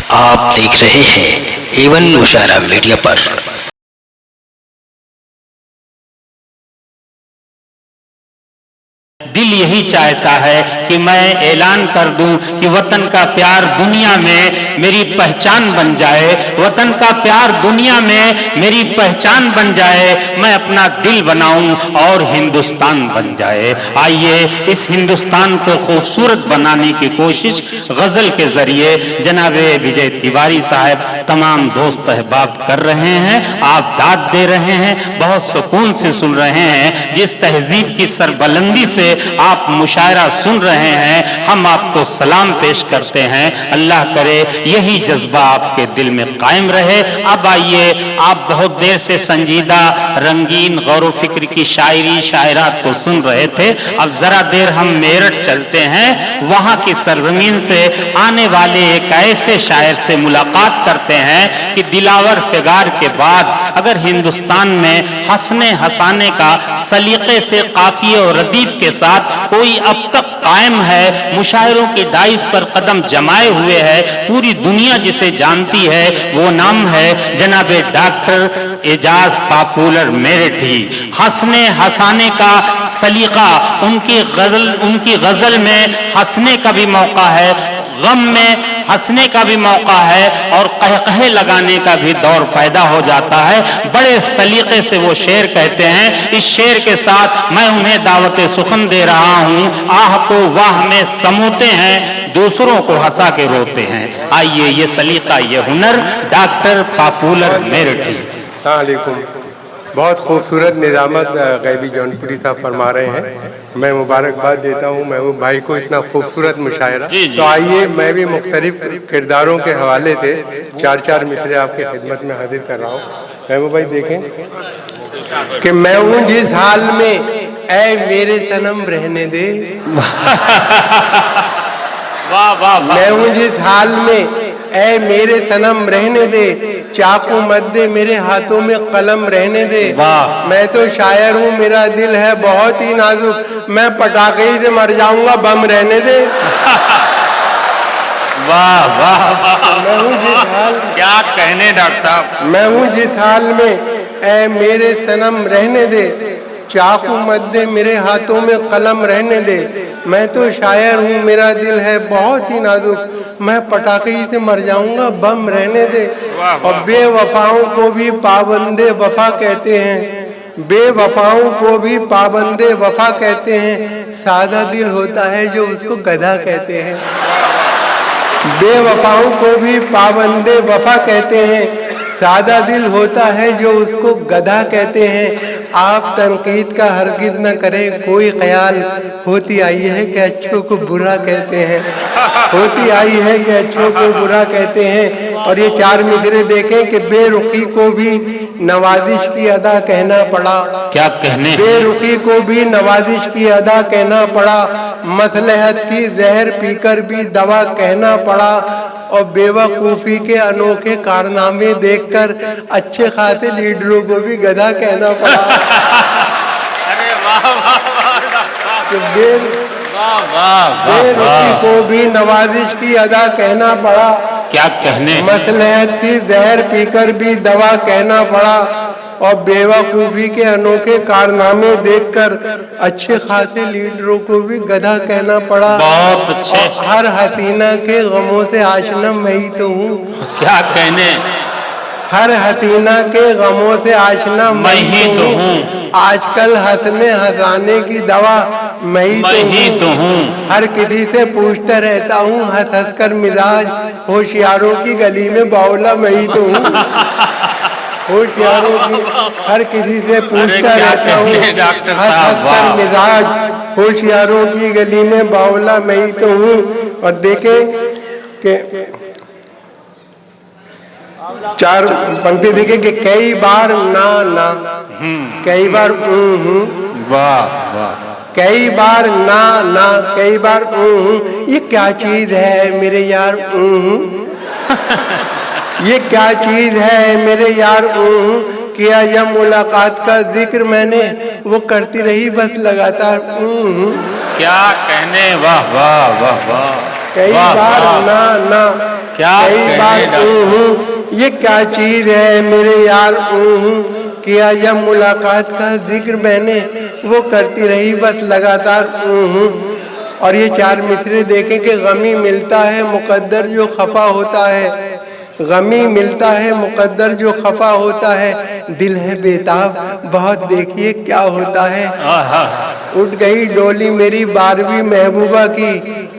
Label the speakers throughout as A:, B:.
A: آپ دیکھ رہے ہیں ایون مشاعرہ میڈیا پر۔
B: دل یہی چاہتا ہے کہ میں اعلان کر دوں کہ وطن کا پیار دنیا میں میری پہچان بن جائے، وطن کا پیار دنیا میں میری پہچان بن جائے، میں اپنا دل بناؤں اور ہندوستان بن جائے۔ آئیے اس ہندوستان کو خوبصورت بنانے کی کوشش غزل کے ذریعے جناب وجے تیواری صاحب تمام دوست احباب کر رہے ہیں۔ آپ داد دے رہے ہیں، بہت سکون سے سن رہے ہیں۔ جس تہذیب کی سربلندی سے آپ مشاعرہ سن رہے ہیں، ہم آپ کو سلام پیش کرتے ہیں۔ اللہ کرے یہی جذبہ آپ کے دل میں قائم رہے۔ اب آئیے، آپ بہت دیر سے سنجیدہ رنگین غور و فکر کی شاعری شاعرات کو سن رہے تھے۔ اب ذرا دیر ہم میرٹھ چلتے ہیں، وہاں کی سرزمین سے آنے والے ایک ایسے شاعر سے ملاقات کرتے ہیں کہ دلاور فگار کے بعد اگر ہندوستان میں ہنسنے ہنسانے کا سلیقے سے قافیے اور ردیف کے ساتھ کوئی اب تک قائم ہے، مشاعروں کی ڈائز پر قدم جمائے ہوئے ہے، پوری دنیا جسے جانتی ہے، وہ نام ہے جناب ڈاکٹر اعجاز پاپولر میرٹھی۔ ہنسنے ہنسانے کا سلیقہ، ان کی غزل میں ہنسنے کا بھی موقع ہے، غم میں ہنسنے کا بھی موقع ہے، اور قہقہے لگانے کا بھی دور پیدا ہو جاتا ہے۔ بڑے سلیقے سے وہ شعر کہتے ہیں۔ اس شعر کے ساتھ میں انہیں دعوت سخن دے رہا ہوں۔ آہ کو واہ میں سموتے ہیں، دوسروں کو ہنسا کے روتے ہیں۔ آئیے یہ سلیقہ، یہ ہنر ڈاکٹر پاپولر میرٹھی۔
C: السلام علیکم۔ بہت خوبصورت نظامت غیبی جونپوری صاحب فرما رہے ہیں۔ میں مبارکباد دیتا ہوں محبوب بھائی کو، اتنا خوبصورت مشاعرہ۔ تو آئیے میں بھی مختلف کرداروں کے حوالے سے چار چار مصرے آپ کی خدمت میں حاضر کر رہا ہوں۔ محبوب بھائی دیکھیں کہ میں ہوں جس حال میں اے میرے صنم رہنے دے، میں ہوں جس حال میں اے میرے صنم رہنے دے، چاقو مت دے میرے ہاتھوں میں قلم رہنے دے۔ میں تو شاعر ہوں، میرا دل ہے بہت ہی نازک، میں پٹاخے ہی سے مر جاؤں گا، بم رہنے دے۔
B: واہ واہ واہ، کیا کہنے ڈاکٹر صاحب۔
C: میں ہوں جس حال میں اے میرے صنم رہنے دے، چاقو مت دے میرے ہاتھوں میں قلم رہنے دے۔ میں تو شاعر ہوں، میرا دل ہے بہت ہی نازک، میں پٹاخے ہی سے مر جاؤں گا، بم رہنے دے۔ اور بے وفاؤں کو بھی پابند وفا کہتے ہیں، بے وفاؤں کو بھی پابند وفا کہتے ہیں، سادہ دل ہوتا ہے جو اس کو گدھا کہتے ہیں۔ بے وفاؤں کو بھی پابند وفا کہتے ہیں، سادہ دل ہوتا ہے جو اس کو گدھا کہتے ہیں۔ آپ تنقید کا ہرگز نہ کریں کوئی خیال، ہوتی آئی ہے کہ اچھوں کو برا کہتے ہیں، ہوتی آئی ہے کہ اچھوں کو برا کہتے ہیں۔ اور یہ چار مصرے دیکھیں کہ بے رخی کو بھی نوازش کی ادا کہنا پڑا،
B: کیا کہنے،
C: بے رخی کو بھی نوازش کی ادا کہنا پڑا، مصلحت کی زہر پی کر بھی دوا کہنا پڑا، اور بیوقوفی کے انوکھے کارنامے دیکھ کر اچھے خاصے لیڈروں کو بھی گدھا کہنا پڑا۔ بے رخی کو بھی نوازش کی ادا کہنا پڑا،
B: کیا کہنے،
C: مصلحت کی زہر پی کر بھی دوا کہنا پڑا، اور بیوقوفی کے انوکھے کارنامے دیکھ کر اچھے خاصے لیڈروں کو بھی گدھا کہنا پڑا۔
B: بہت اچھے،
C: ہر حسینہ کے غموں سے آشنا میں ہی تو ہوں،
B: کیا کہنے،
C: ہر حسینہ کے غموں سے آشنا
B: میں ہی تو ہوں،
C: آج کل ہنسنے ہنسانے کی دوا میں ہی تو ہوں، ہر کسی سے پوچھتا رہتا ہوں ہنس ہنس کر مزاج، ہوشیاروں کی گلی میں باولا میں ہی تو ہوں، ہوشیاروں کی ہر کسی سے پوچھتا رہتا ہوں ہنس ہنس کر مزاج، ہوشیاروں کی گلی میں باولا میں ہی تو ہوں۔ اور دیکھیں کہ چار پنکتی دیکھیں کہ کئی بار نا کئی بار
B: واہ واہ،
C: کئی بار نا کئی بار یہ کیا چیز ہے میرے یار، یہ کیا چیز ہے میرے یار، کیا جب ملاقات کا ذکر میں نے وہ کرتی رہی بس لگاتار،
B: کیا کہنے، واہ واہ واہ واہ۔
C: कई
B: वाह,
C: बार
B: वाह।
C: ना ना,
B: क्या
C: कई
B: कहने
C: बार
B: डॉक्टर।
C: ये क्या चीज है मेरे यार किया जब मुलाकात का जिक्र मैंने वो करती रही बस लगातार और ये चार मिसरे देखें कि गमी मिलता है मुकद्दर जो खफा होता है, गमी मिलता है मुकद्दर जो खफा होता है, दिल है बेताब बहुत देखिए क्या होता है। उठ गई डोली मेरी 12वीं महबूबा की,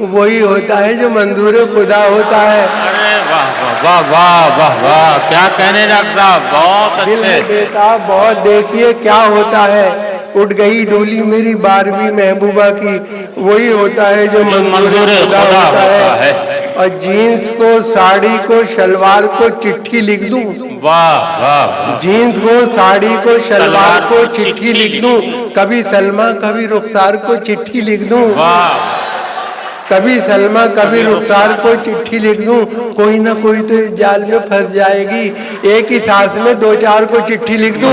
C: वही होता है जो मंजूर खुदा होता है।
B: अरे वाह वाह वाह वाह वाह, क्या कहने डॉक्टर साहब, बहुत
C: दिल है
B: अच्छे।
C: बेताब बहुत देखिए क्या होता है। उठ गई डोली मेरी 12वीं महबूबा की, वही होता है जो मंजूर खुदा होता है। और जीन्स को साड़ी को शलवार को चिट्ठी लिख दूं,
B: वाह वाह,
C: जीन्स को साड़ी को शलवार को चिट्ठी लिख दूं, कभी सलमा कभी रुखसार को चिट्ठी लिख दूं,
B: वाह,
C: कभी सलमा कभी रुखसार को चिट्ठी लिख दूं, कोई ना कोई तो इस जाल में फंस जाएगी, एक ही सांस में 2-4 को चिट्ठी लिख दूं,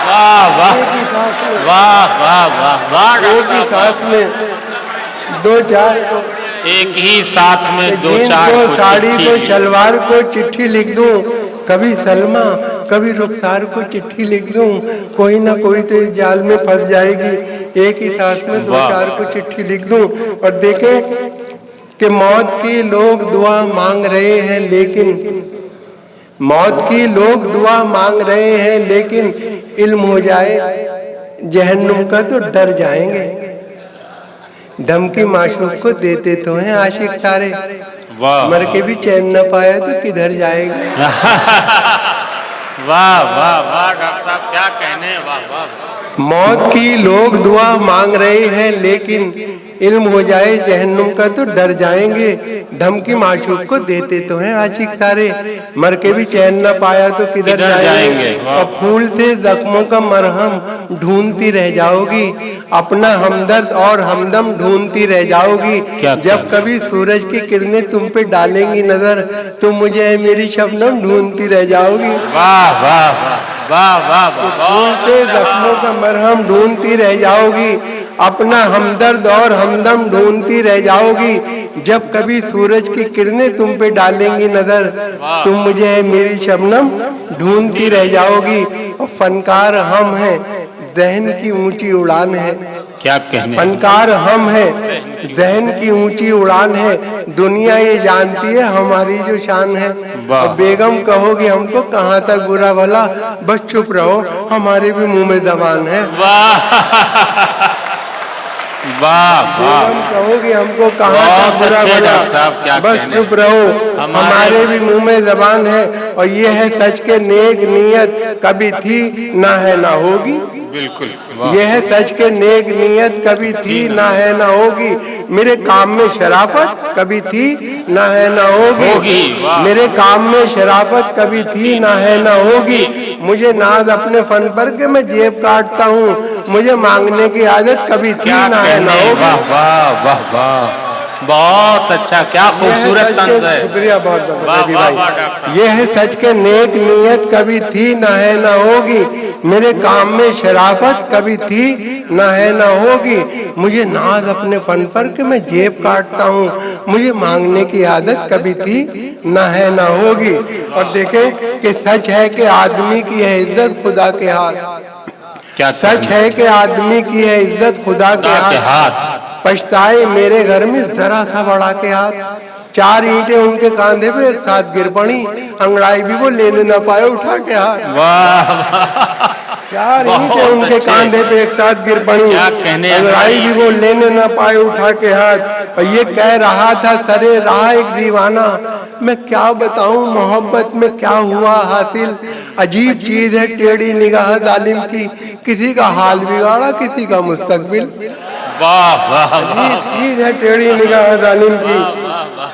B: वाह वाह
C: एक ही सांस में,
B: वाह वाह वाह वाह,
C: एक ही सांस में 2-4 को,
B: एक ही साथ में दो
C: जीन्स
B: चार
C: को
B: को
C: साड़ी को
B: चिट्ठी।
C: शलवार को चिट्ठी लिख दूं, कभी सलमा कभी रुखसार को चिट्ठी लिख दूं, कोई ना कोई तो इस जाल में फंस जाएगी, एक ही साथ में 2-4 को चिट्ठी लिख दूं। और देखें कि मौत की लोग दुआ मांग रहे हैं लेकिन, मौत की लोग दुआ मांग रहे हैं लेकिन इल्म हो जाए जहन्नुम का तो डर जाएंगे। धमकी माशूक को देते तो हैं आशिक सारे,
B: वाह
C: मर के भी चैन न पाया तो किधर जाएंगे।
B: वाह वाह वाह डॉक्टर साहब, क्या कहने, वाह वाह।
C: मौत की लोग दुआ मांग रहे हैं लेकिन इल्म हो जाए जहन्नुम का तो डर जाएंगे। धमकी माशूक को देते तो हैं आशिक सारे, मर के भी चैन न पाया तो किधर जाएंगे। और फूल थे जख्मों का मरहम ढूंढती रह जाओगी, अपना हमदर्द और हमदम ढूंढती रह जाओगी। जब कभी सूरज की किरणें तुम पे डालेंगी नजर, तुम मुझे मेरी शबनम ढूंढती रह जाओगी।
B: वाह वाह वाह वाह वाह,
C: फूल थे जख्मों का मरहम ढूंढती रह जाओगी, अपना हमदर्द और हमदम ढूंढती रह जाओगी। जब कभी सूरज की किरणें तुम पे डालेंगी नजर, तुम मुझे मेरी शबनम ढूंढती रह जाओगी। और फनकार हम हैं, जहन की ऊंची उड़ान है,
B: क्या कहने,
C: फनकार हम हैं, जहन की ऊंची उड़ान है, दुनिया ये जानती है हमारी जो शान है। और बेगम कहोगी हमको कहाँ तक बुरा भला, बस चुप रहो हमारे भी मुंह में जबान है।
B: वाह वाह वाह,
C: बेगम कहोगी हमको कहाँ तक बुरा
B: अच्छे
C: भला,
B: डॉक्टर साहब, क्या
C: बस
B: कहने।
C: चुप रहो हमारे भी मुंह में जबान है। और ये है सच के नेक नीयत कभी थी ना है ना होगी,
B: बिल्कुल,
C: ये है सच के नेक नीयत कभी थी ना है ना होगी। मेरे काम में शराफत कभी थी ना है ना होगी, मेरे काम में शराफत कभी थी ना है ना होगी। मुझे नाज अपने फन पर के मैं जेब काटता हूँ, मुझे मांगने की आदत कभी थी ना है ना होगी।
B: वाह वाह वाह वाह, बहुत अच्छा, क्या खूबसूरत तंज है।
C: शुक्रिया बहुत बहुत
B: वाह
C: रवि
B: वाह
C: भाई।
B: वाह डॉक्टर,
C: ये है सच के नेक नीयत कभी थी ना है ना होगी, मेरे काम में शराफत कभी थी ना है ना होगी। मुझे नाज अपने फन पर कि मैं जेब काटता हूँ, मुझे मांगने की आदत कभी थी ना है ना होगी। और देखें कि सच है कि आदमी की है इज्जत खुदा के हाथ,
B: क्या
C: सच है कि आदमी की है इज्जत खुदा के हाथ। पछताए मेरे घर में जरा सा बड़ा के हाथ, 4 ईंटें उनके कांधे पे एक साथ गिर पड़ी, अंगड़ाई भी वो लेने न पाए उठा के हाथ।
B: वाह
C: 4 ईंटें उनके कांधे पे एक साथ गिर पड़ी,
B: क्या कहने,
C: अंगड़ाई भी वो लेने न पाए उठा के हाथ। और ये कह रहा था सरे रहा एक दीवाना, मैं क्या बताऊं मोहब्बत में क्या हुआ हासिल। अजीब चीज है टेढ़ी निगाह जालिम की, किसी का हाल बिगाड़ा किसी का मुस्तकबिल।
B: वाह वाह,
C: चीज है टेढ़ी निगाह जालिम की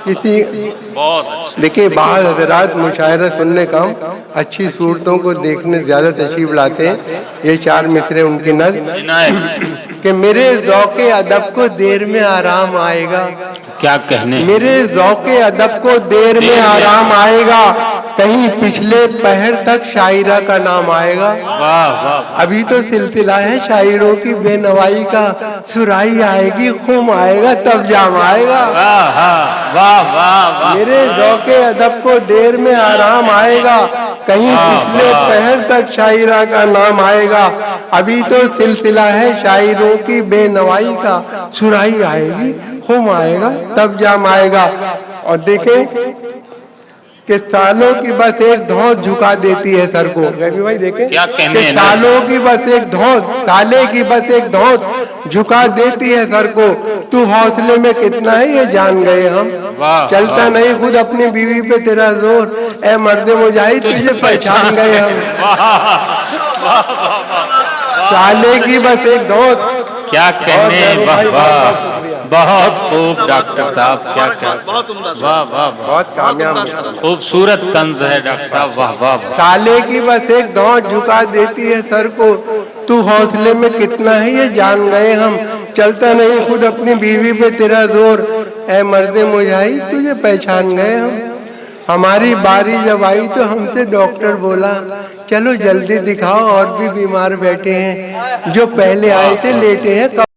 C: किसी।
B: बहुत अच्छा,
C: देखिए बाहर हजरात मुशायरा सुनने का अच्छी सूरतों को देखने ज्यादा तशरीफ लाते हैं। ये 4 मिसरे उनकी नज़्म कि मेरे ज़ौक़े अदब को देर में आराम आएगा,
B: क्या कहने,
C: मेरे ज़ौक़े अदब को देर में आराम आएगा। कहीं पिछले पहर तक शायरा का नाम आएगा।
B: वाह वाह
C: अभी तो सिलसिला है शायरों की बेनवाई का, सुराही आएगी खूम आएगा तब जाम आएगा।
B: वाह वाह वाह वाह
C: मेरे ज़ौक़े अदब को देर में आराम आएगा, कहीं पिछले पहर तक शायरा का नाम आएगा। अभी तो सिलसिला है शायरों की बेनवाई का, सुराही आएगी खूम आएगा तब जाम आएगा। और देखें कि सालों की बस एक धौंस झुका देती है सर को। रवि भाई देखें
B: क्या कहने
C: कि
B: हैं ना?
C: सालों की बस एक धौंस, साले की बस एक धौंस झुका देती है सर को। तू हौसले में कितना है ये जान गए हम,
B: वाह,
C: चलता
B: वाह।
C: नहीं खुद अपनी बीवी पे तेरा जोर, ए मर्दे मुजाहिद तुझे पहचान गए हम। साले की बस एक धौंस।
B: क्या कहने,
C: और
B: वाह
C: भाई,
B: वाह
C: बहुत शुक्रिया।
B: बहुत खूब डॉक्टर साहब, क्या क्या
D: बहुत उम्दा शेर।
B: वाह वाह वाह
C: बहुत कामयाब है।
B: खूबसूरत तंज है डॉक्टर साहब, वाह वाह वाह।
C: साले की बस एक धौंस झुका देती है सर को, तू हौसले में कितना है ये जान गए हम, चलता नहीं खुद अपनी बीवी पे तेरा जोर, ए मर्दे मुजाहिद तुझे पहचान गए हम। हमारी बारी जब आई तो हमसे डॉक्टर बोला, चलो जल्दी दिखाओ और भी बीमार बैठे हैं, जो पहले आए थे लेटे हैं।